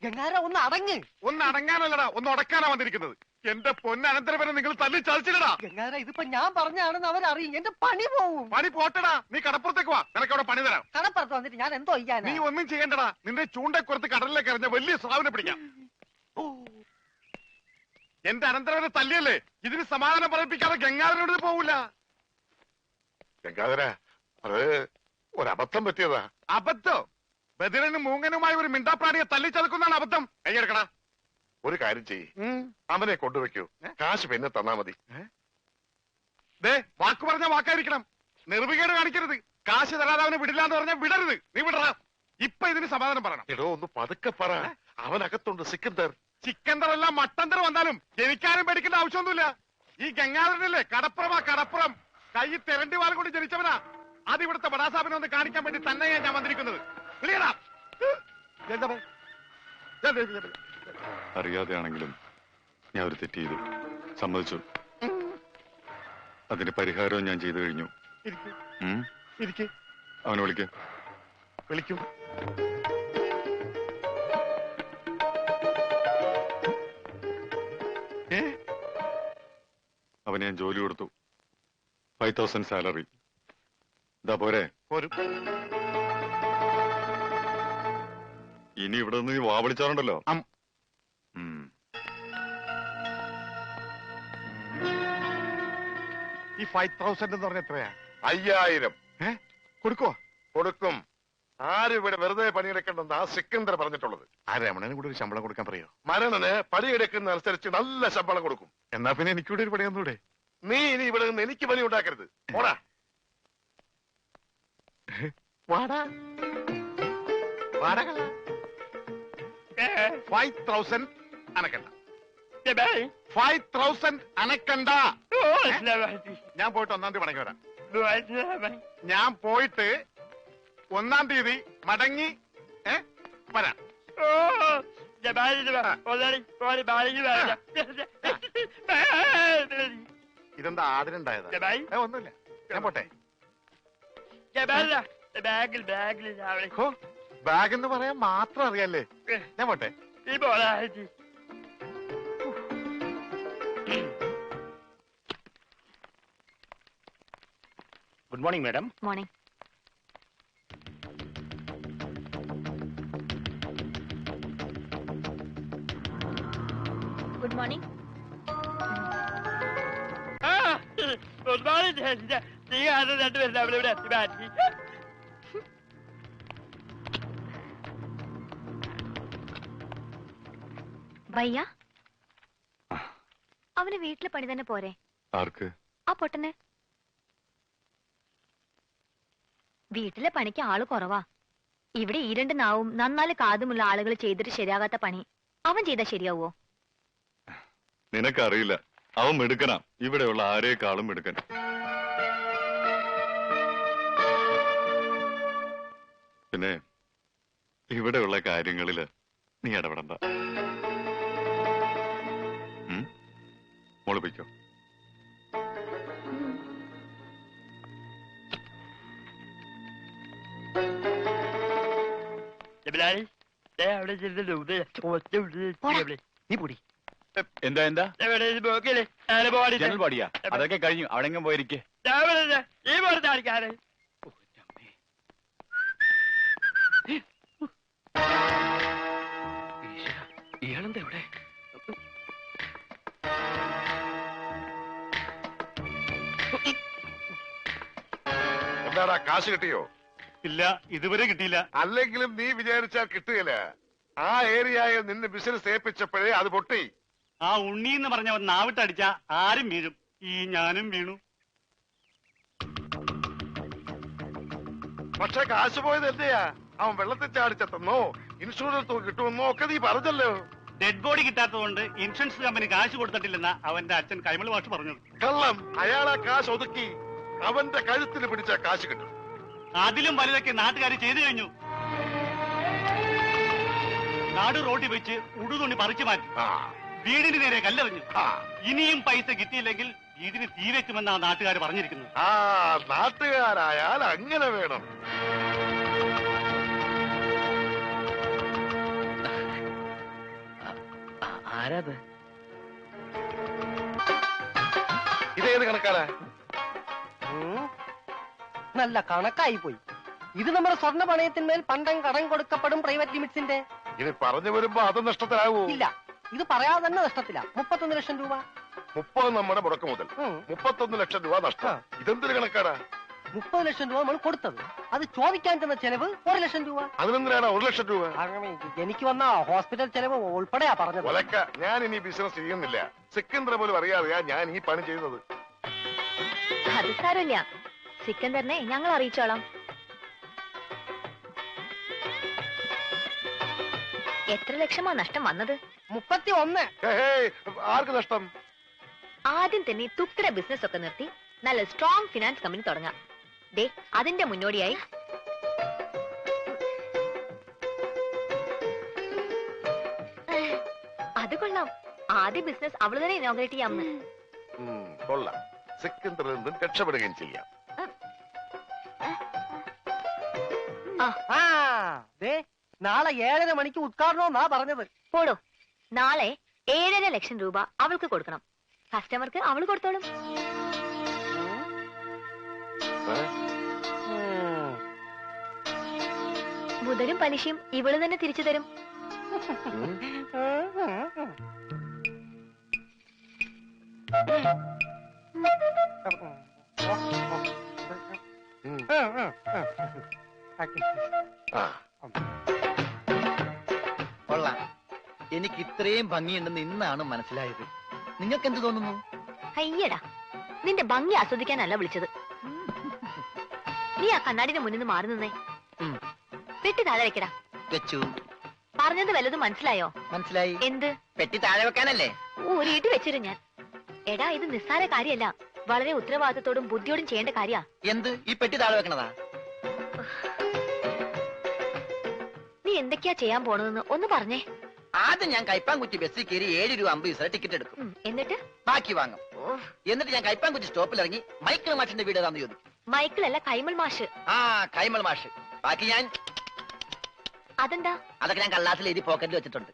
ഗംഗാര ഒന്ന് അടങ്ങ്. ഒന്ന് അടങ്ങാനല്ലടാ, ഒന്ന് ഉടക്കാനാ വന്നിരിക്കുന്നത്. എന്റെ പൊന്നനന്തരവനെ നിങ്ങൾ തല്ലി ചതിച്ചില്ലടാ. ഗംഗാര ഇതിപ്പോ ഞാൻ പറഞ്ഞാണെന്ന് അവരറിയും. എന്റെ പണി പോവും. പണി പോട്ടടാ, നീ കടപ്പുറത്തേക്ക് വാ, നിനക്ക് അവിടെ പണി തരാം. കടപ്പുറത്ത് വന്നിട്ട് ഞാൻ എന്തോ ചെയ്യാൻ? നീ ഒന്നും ചെയ്യണ്ടടാ, നിന്റെ ചൂണ്ടക്കുറത്ത് കടലിലേക്ക് എറിഞ്ഞ വലിയ സ്രാവിനെ പിടിക്കാം. എന്റെ അനന്തരവനെ തല്ലിയല്ലേ, ഇതിന് സമാധാനം പറയിപ്പിക്കാതെ ഗംഗാധരനോട് പോവില്ല. ഗംഗാധര, അത് ഒരബദ്ധം പറ്റിയതാ. അബദ്ധം? ബദിരനും മൂങ്ങനുമായി ഒരു മിണ്ടാപ്രാണിയെ തല്ലിച്ചതക്കുന്നതാണ് അബദ്ധം. കൈയെടുക്കടാ. ഒരു കാര്യം ചെയ്യ്, അവനെ കൊണ്ടുവയ്ക്കൂ, കാശ് പിന്നെ തന്നാ മതി. വാക്ക് പറഞ്ഞ വാക്കായിരിക്കണം, നിർവികേട് കാണിക്കരുത്. കാശ് തരാതെ അവനെ വിടില്ലാന്ന് പറഞ്ഞാൽ വിടരുത്. നീ വിടറാ. ഇപ്പൊ ഇതിന് സമാധാനം പറയണം. എടോ ഒന്ന് പതുക്കെ പറ, അവനകത്തുണ്ട് സിക്കന്ദർ. ചിക്കന്തർ അല്ല മട്ടന്തർ വന്നാലും എനിക്കാരും പേടിക്കേണ്ട ആവശ്യമൊന്നുമില്ല. ഈ ഗംഗാധരനല്ലേ കടപ്പുറം, കൈ തെരണ്ടി വാൽ കൊണ്ട് ജനിച്ചവനാ. അത് ഇവിടുത്തെ ബടാസാബിനെ ഒന്ന് കാണിക്കാൻ വേണ്ടി തന്നെയാ ഞാൻ വന്നിരിക്കുന്നത്. അറിയാതെയാണെങ്കിലും ഞാൻ ഒരു തെറ്റ് ചെയ്തു, സമ്മതിച്ചു. അതിന്റെ പരിഹാരവും ഞാൻ ചെയ്തു കഴിഞ്ഞു. അവനെ വിളിക്കും. അവന് ഞാൻ ജോലി കൊടുത്തു, 5000 സാലറി. ഇതാ പോരെ? ഇനി ഇവിടെ നിന്ന് വാ വിളിച്ചാറുണ്ടല്ലോ. ഈ 5000 എന്ന് പറഞ്ഞ എത്രയാ? 5000. കൊടുക്കും. ആരും ഇവിടെ വെറുതെ പണിയെടുക്കണ്ടെന്ന് ആ സിക്കന്ദർ പറഞ്ഞിട്ടുള്ളത്. ആ രമണന് കൂടെ ഒരു ശമ്പളം കൊടുക്കാൻ പറയോ? മരണന് പണിയെടുക്കുന്ന അനുസരിച്ച് നല്ല ശമ്പളം കൊടുക്കും. എന്നാ പിന്നെ എനിക്കൂടെ ഒരു പണിയൊന്നൂടെ? നീ ഇനി ഇവിടെ നിന്ന് എനിക്ക് പണി ഉണ്ടാക്കരുത്. പോടാ. വാടാ. 5000 അനക്കണ്ട. 5000 അനക്കണ്ട. ഞാൻ പോയിട്ട് 1-ാം തീയതി മടങ്ങി വരാം. ഞാൻ പോയിട്ട് 1-ാം തീയതി മടങ്ങി വരാം. ഇതെന്താ ആദ്യമുണ്ടായതാ? ഒന്നുമില്ല, ഞാൻ പോട്ടെ. ബാഗ് എന്ന് പറയാൻ മാത്രം അറിയാല്ലേ? ഞാൻ പോട്ടെ. Good morning madam. Morning. Good morning. Good morning. ഭയ്യ, അവന് വീട്ടിലെ പണി തന്നെ പോരെ? ആർക്ക്? ആ പൊട്ടന്. വീട്ടിലെ പണിക്ക് ആള് കുറവാ. ഇവിടെ ഈ 2 നാവും നന്നാല് കാതുമുള്ള ആളുകൾ ചെയ്തിട്ട് ശരിയാകാത്ത പണി അവൻ ചെയ്താൽ ശരിയാവോ? നിനക്കറിയില്ല, അവൻ മിടുക്കനാ. ഇവിടെയുള്ള ആരേക്കാളും മിടുക്കൻ. പിന്നെ ഇവിടെയുള്ള കാര്യങ്ങളില് നീ ഇടപെടണ്ട. മോളിപ്പിക്കോ. നീ പൊടി. എന്താ ജനൽ പാടിയാ? അതൊക്കെ കഴിഞ്ഞു. അവിടെങ്ങും പോയിരിക്കേ. ഇയാളെന്താ ഇവിടെ? എന്താടാ, കാശ് കിട്ടിയോ? ഇല്ല, ഇതുവരെ കിട്ടിയില്ല. അല്ലെങ്കിലും നീ വിചാരിച്ചാൽ കിട്ടുകയില്ല. ആ ഏരിയയിൽ നിന്ന് ബിസിനസ് ഏൽപ്പിച്ചപ്പോഴേ അത് പൊട്ടി. ആ ഉണ്ണി എന്ന് പറഞ്ഞവൻ നാവിട്ടടിച്ച ആരും വീഴും. ഈ ഞാനും വീണു. പക്ഷെ കാശ് പോയത് എന്റെയാ. അവൻ വെള്ളത്തിൽ ചാടിച്ചെത്തുന്നോ ഇൻഷുറൻസ് തുക കിട്ടുമെന്നോ ഒക്കെ നീ പറഞ്ഞല്ലോ. ഡെഡ് ബോഡി കിട്ടാത്തതുകൊണ്ട് ഇൻഷുറൻസ് കമ്പനി കാശ് കൊടുത്തിട്ടില്ലെന്ന അവന്റെ അച്ഛൻ കൈമൾ മാഷ് പറഞ്ഞത്. കള്ളം. അയാളാ കാശ് ഒതുക്കി അവന്റെ കഴുത്തിന് പിടിച്ച കാശ് കിട്ടും. അതിലും വലുതൊക്കെ നാട്ടുകാർ ചെയ്തു കഴിഞ്ഞു. നാട് റോഡിൽ വെച്ച് ഉടുതുണി പറിച്ചു മാറ്റി, വീടിന് നേരെ കല്ലെറിഞ്ഞു. ഇനിയും പൈസ കിട്ടിയില്ലെങ്കിൽ വീടിന് തീ വെക്കുമെന്നാ നാട്ടുകാർ പറഞ്ഞിരിക്കുന്നത്. ആ നാട്ടുകാരായാൽ അങ്ങനെ വേണം. ആരാത്? ഇതേത് കണക്കാടാ? നല്ല കണക്കായി പോയി. ഇത് നമ്മുടെ സ്വർണ്ണ പണയത്തിന്മേൽ പണ്ടം കടം കൊടുക്കപ്പെടും പ്രൈവറ്റ് ലിമിറ്റ്സിന്റെ. ഇനി പറഞ്ഞു വരുമ്പോ അത് നഷ്ടത്തിലാവൂ. ഇല്ല, ഇത് പറയാതെ തന്നെ നഷ്ടത്തില്ല. 31 ലക്ഷം രൂപ. 30 നമ്മുടെ മുടക്ക് മുതൽ, ഉം. 31 ലക്ഷം രൂപ നഷ്ടം. ഇതെന്തൊരു കണക്കാടാ? 30 ലക്ഷം രൂപ നമ്മൾ കൊടുത്തത്, അത് ചോദിക്കാൻ ചെന്ന ചെലവ് 1 ലക്ഷം രൂപ. അതിനെന്തിനാണ് 1 ലക്ഷം രൂപ? അങ്ങനെ എനിക്ക് വന്ന ഹോസ്പിറ്റൽ ചെലവ് ഉൾപ്പെടെയാ പറഞ്ഞത്. ഒലക്ക, ഞാൻ ഇനി ബിസിനസ് ചെയ്യുന്നില്ല. സിക്കന്ദ്ര പോലും അറിയാതെയാ ഞാൻ ഈ പണി ചെയ്യുന്നത്. അത് സാരമില്ല, സിക്കന്ദറിനെ ഞങ്ങൾ അറിയിച്ചോളാം. എത്ര ലക്ഷമാ നഷ്ടം വന്നത്? 31. ആർക്ക് നഷ്ടം? ആദ്യം തന്നെ തുക്കിട ബിസിനസ് ഒക്കെ നിർത്തി നല്ല സ്ട്രോങ് ഫിനാൻസ് കമ്പനി തുടങ്ങാം. ദേ, അതിന്റെ മുന്നോടിയായി അത് കൊള്ളാം. ആദ്യ ബിസിനസ് അവള് തന്നെ ഇനോഗ്രേറ്റ് ചെയ്യാമെന്ന്. കൊള്ളാം. സിക്കന്ദ്രിൽ നിന്നും രക്ഷപ്പെടുകയും ചെയ്യാം. ആ ദേ, നാളെ 7:30 മണിക്ക് ഉദ്ഘാടനമെന്നാ പറഞ്ഞത്. പോടോ, നാളെ 7.5 ലക്ഷം രൂപ അവൾക്ക് കൊടുക്കണം. കസ്റ്റമർക്ക് അവള് കൊടുത്തോളും. മുതലും പലിശയും ഇവള് തന്നെ തിരിച്ചു തരും. കൊള്ളാം. എനിക്ക് ഇത്രയും ഭംഗിയുണ്ടെന്ന് ഇന്നാണ് മനസ്സിലായത്. നിങ്ങൾക്ക് എന്ത് തോന്നുന്നു? അയ്യടാ, നിന്റെ ഭംഗി ആസ്വദിക്കാനല്ല വിളിച്ചത്. നീ ആ കണ്ണാടിന്റെ മുന്നിൽ നിന്ന് മാറി നിന്നേ. പെട്ടി താഴെ വെക്കടാ. വെച്ചു. പറഞ്ഞത് വല്ലതും മനസ്സിലായോ? മനസ്സിലായി. എന്ത്? പെട്ടി താഴെ വെക്കാനല്ലേ? ഊരിയിട്ട് വെച്ചിരും ഞാൻ. എടാ, ഇത് നിസ്സാര കാര്യമല്ല, വളരെ ഉത്തരവാദിത്തത്തോടും ബുദ്ധിയോടും ചെയ്യേണ്ട കാര്യ. എന്ത്? ഈ പെട്ടി താഴെ വെക്കണതാ? നീ എന്തൊക്കെയാ ചെയ്യാൻ പോണതെന്ന് ഒന്ന് പറഞ്ഞേ. ആദ്യം ഞാൻ കൈപ്പാങ്കുറ്റി ബസ്സിൽ കയറി 7 രൂപ 50 പൈസ ടിക്കറ്റ് എടുക്കും. എന്നിട്ട് ബാക്കി വാങ്ങും. എന്നിട്ട് ഞാൻ കൈപ്പാങ്കുറ്റി സ്റ്റോപ്പിൽ ഇറങ്ങി മൈക്കിൾ മാഷിന്റെ വീട് ഏതാന്ന് ചോദിക്കും. മൈക്കിളല്ല, കൈമൾ മാഷ്. ആ, കൈമൾ മാഷ്. ബാക്കി ഞാൻ അതെന്താ? അതൊക്കെ ഞാൻ കള്ളാസിൽ എഴുതി പോക്കറ്റിൽ വെച്ചിട്ടുണ്ട്.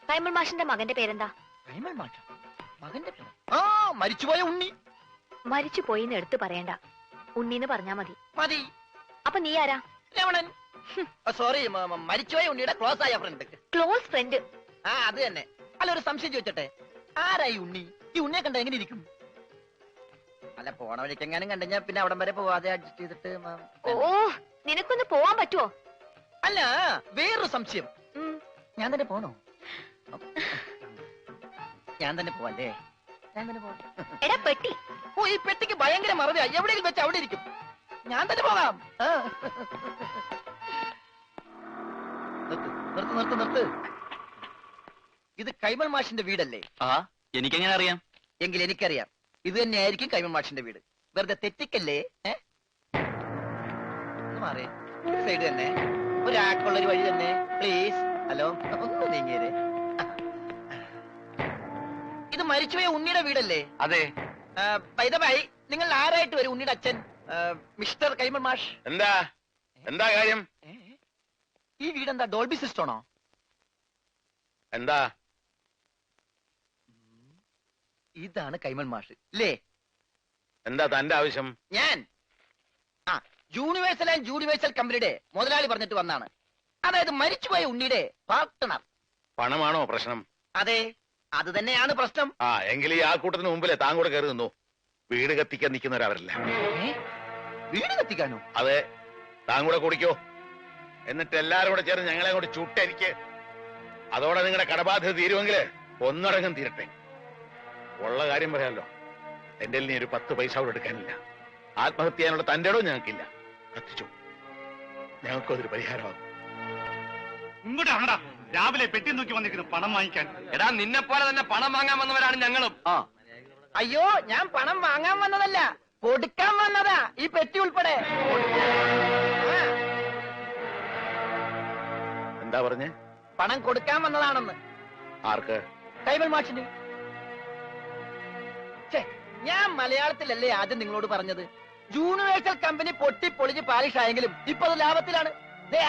കൈമൾ മാഷിന്റെ മകന്റെ പേരെന്താ? കൈമൾ മാഷ മകന്റെ പേര്? ആ, മരിച്ചുപോയ ഉണ്ണി. മരിച്ചു പോയിന്ന് എടുത്തു പറയണ്ട, ഉണ്ണീന്ന് പറഞ്ഞാ മതി. മതി. അപ്പൊ നീ ആരാ? രമണൻ. സോറി, മരിച്ചുപോയ ഉണ്ണിയുടെ ക്ലോസ് ആയ ഫ്രണ്ട്. Close friend? ആ, അത് തന്നെ. അല്ല, ഒരു സംശയം ചോദിച്ചോട്ടെ, ആരായി ഉണ്ണി? ഈ ഉണ്ണിയെ കണ്ട എങ്ങനെ ഇരിക്കും? അല്ല, പോണ വഴിക്കെങ്ങാനും കണ്ടു ഞാൻ പിന്നെ അവിടം വരെ പോവാതെ അഡ്ജസ്റ്റ് ചെയ്തിട്ട്. ഓ, നിനക്കൊന്ന് പോവാൻ പറ്റുമോ? അല്ല, വേറൊരു സംശയം. ഞാൻ തന്നെ പോണോ? ഞാൻ തന്നെ പോവല്ലേ? ഞാൻ തന്നെ പോവാം. എടാ പെട്ടി. ഓ, ഈ പെട്ടിക്ക് ഭയങ്കര മറവിയാ. എവിടെയെങ്കിലും വെച്ച് അവിടെ ഇരിക്കും. ഞാൻ തന്നെ പോകാം. നിർത്ത് നിർത്ത് നിർത്ത്. ഇത് കൈമൾ മാഷിന്റെ വീടല്ലേ? ആ, എനിക്കെങ്ങനെ അറിയാം? എങ്കിൽ എനിക്കറിയാം. ഇത് തന്നെയായിരിക്കും കൈമൾ മാഷിന്റെ വീട്. വെറുതെ തെറ്റിക്കല്ലേ? മാറേ, സൈഡ് തന്നെ, ഒരാൾക്കുള്ളൊരു വഴി തന്നെ, പ്ലീസ്. ഹലോ, ഒന്ന് നീങ്ങിയേ. ഇത് മരിച്ചുപോയ ഉണ്ണിയുടെ വീടല്ലേ? അതെ. പൈതമായി, നിങ്ങൾ ആരായിട്ട് വരും? ഉണ്ണിയുടെ അച്ഛൻ മിസ്റ്റർ കൈമൾ മാഷ്. എന്താ എന്താ കാര്യം? ഈ വീടെന്താ ഡോൾബി സിസ്റ്റമാണോ? എന്താ? ഇതാണ് കൈമൾ മാഷ് അല്ലേ? എന്താ തന്റെ ആവശ്യം? ഞാൻ യൂണിവേഴ്സൽ ആൻഡ് യൂണിവേഴ്സൽ കമ്പനിയുടെ മുതലാളി പറഞ്ഞിട്ട് വന്നാണ്. അതായത് മരിച്ചുപോയ ഉണ്ണിയുടെ പാർട്ട്ണർ. പണമാണോ പ്രശ്നം? അതെ, അത് തന്നെയാണ് പ്രശ്നം. ആ, എങ്കിൽ ഈ ആൾക്കൂട്ടത്തിന് മുമ്പിലെ താൻ കൂടെ കയറി നിന്നു. വീട് കത്തിക്കാൻ നിൽക്കുന്നവരവരല്ല. വീട് കത്തിക്കാനോ? അതെ, താൻ കൂടെ കുടിക്കോ. എന്നിട്ട് എല്ലാരും കൂടെ ചേർന്ന് ഞങ്ങളെ കൂടെ ചുട്ടരിക്ക്. അതോടെ നിങ്ങളുടെ കടബാധ്യത തീരുമെങ്കിൽ ഒന്നടങ്കം തീരട്ടെ. ഉള്ള കാര്യം പറയാമല്ലോ, എന്റെ നീ ഒരു 10 പൈസ അവിടെ എടുക്കാനില്ല. ആത്മഹത്യ ചെയ്യാനുള്ള തന്റെ ഇടവും ഞങ്ങൾക്കില്ല. കത്തിച്ചു, ഞങ്ങൾക്കും അതൊരു പരിഹാരമാകും. ഇങ്ങോട്ട് ആണടാ, രാവിലെ പെട്ടി നോക്കി വന്നിരിക്കുന്നു പണം വാങ്ങിക്കാൻ. എടാ, നിന്നെ പോലെ തന്നെ പണം വാങ്ങാൻ വന്നവരാണ് ഞങ്ങളും. അയ്യോ, ഞാൻ പണം വാങ്ങാൻ വന്നതല്ല, കൊടുക്കാൻ വന്നതാ. ഈ പെട്ടി ഉൾപ്പെടെ. എന്താ പറഞ്ഞേ? പണം കൊടുക്കാൻ വന്നതാണെന്ന്. ആർക്ക്? കൈമൾ മാഷിന്. ഞാൻ മലയാളത്തിലല്ലേ ആദ്യം നിങ്ങളോട് പറഞ്ഞത്? യൂണിവേഴ്സൽ കമ്പനി പൊട്ടിപ്പൊളിഞ്ഞ് പാലിഷ് ആയെങ്കിലും ഇപ്പൊ അത് ലാഭത്തിലാണ്.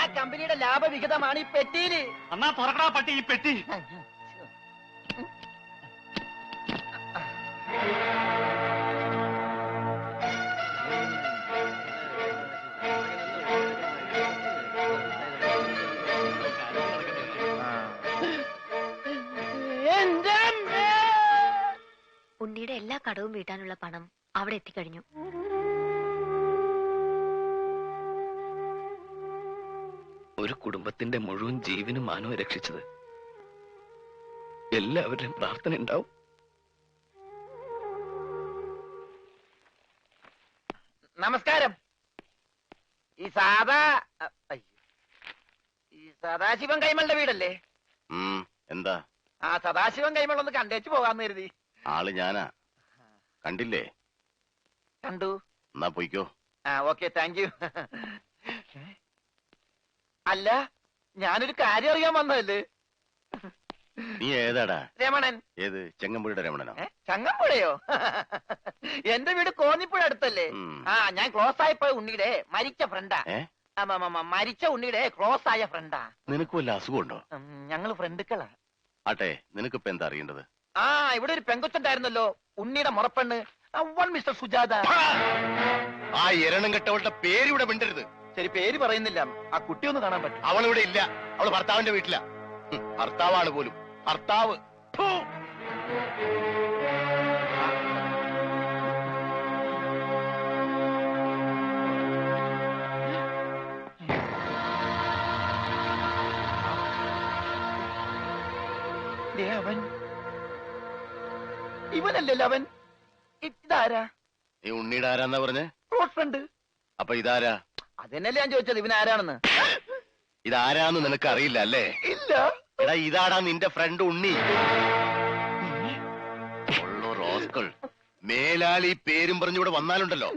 ആ കമ്പനിയുടെ ലാഭവിഹിതമാണ് ഈ പെട്ടിയില്. എന്നാ തുറക്കടാ പട്ടി ഈ പെട്ടി. എന്റെ അമ്മേ. ഉണ്ണിയുടെ എല്ലാ കടവും വീട്ടാനുള്ള പണം അവിടെ എത്തിക്കഴിഞ്ഞു. ഒരു കുടുംബത്തിന്റെ മുഴുവൻ ജീവനും മാനവും രക്ഷിച്ചത് എല്ലാവരുടെയും പ്രാർത്ഥന ഉണ്ടാവും. നമസ്കാരം. ഈ സദാശിവൻ കൈമളുടെ വീടല്ലേ? എന്താ? ആ സദാശിവൻ കൈമൾ ഒന്ന് കണ്ടേച്ചു പോകാന്ന് കരുതി. ആള് ഞാനാ. കണ്ടില്ലേ? കണ്ടു. എന്നാ പോയിക്കോ. ആ ഓക്കെ, താങ്ക് യു. അല്ല, ഞാനൊരു കാര്യം അറിയാൻ വന്നതല്ലേ. നീ ഏതാടാ? രമണൻ. ഏത്? ചെങ്ങമ്പുഴയുടെ രമണനോ? ചങ്ങമ്പുഴയോ? എന്റെ വീട് കോന്നിപ്പുഴ അടുത്തല്ലേ? ആ, ഞാൻ ക്ലോസ് ആയപ്പോ ഉണ്ണിയുടെ മരിച്ച ഫ്രണ്ടാ. മരിച്ച ഉണ്ണിയുടെ ക്ലോസ് ആയ ഫ്രണ്ടാ. നിനക്ക് വല്ല അസുഖമുണ്ടോ? ഞങ്ങള് ഫ്രണ്ടുക്കളാ. ആട്ടെ, നിനക്കിപ്പോ എന്താ അറിയേണ്ടത്? ആ, ഇവിടെ ഒരു പെങ്കൊച്ചുണ്ടായിരുന്നല്ലോ, ഉണ്ണിയുടെ മുറപ്പെണ്ണ്, മിസ്റ്റർ സുജാത. ആ എരണം കെട്ടവളുടെ പേര് ഇവിടെ മിണ്ടരുത്. ശരി, പേര് പറയുന്നില്ല. ആ കുട്ടി ഒന്ന് കാണാൻ പറ്റും? അവളിവിടെ ഇല്ല. അവള് ഭർത്താവിന്റെ വീട്ടിലാ. ഭർത്താവാണ് പോലും. ഭർത്താവ്. ഫു. അവൻ ഇവനല്ലല്ലോ അവൻ. ഇതാരാ? നീ ഉണ്ണിയുടെ ആരാന്നാ പറഞ്ഞേ? Close friend. അപ്പൊ ഇതാരാ? അതെന്നല്ലേ ഞാൻ ചോദിച്ചത്, ഇവനാരാണെന്ന്. ഇതാരാന്ന് നിനക്ക് അറിയില്ല അല്ലേ? ഇല്ല. എടാ, ഇതാടാ നിന്റെ ഫ്രണ്ട് ഉണ്ണി. റോസ്കൾ മേലാൽ ഈ പേരും പറഞ്ഞിവിടെ വന്നാലുണ്ടല്ലോ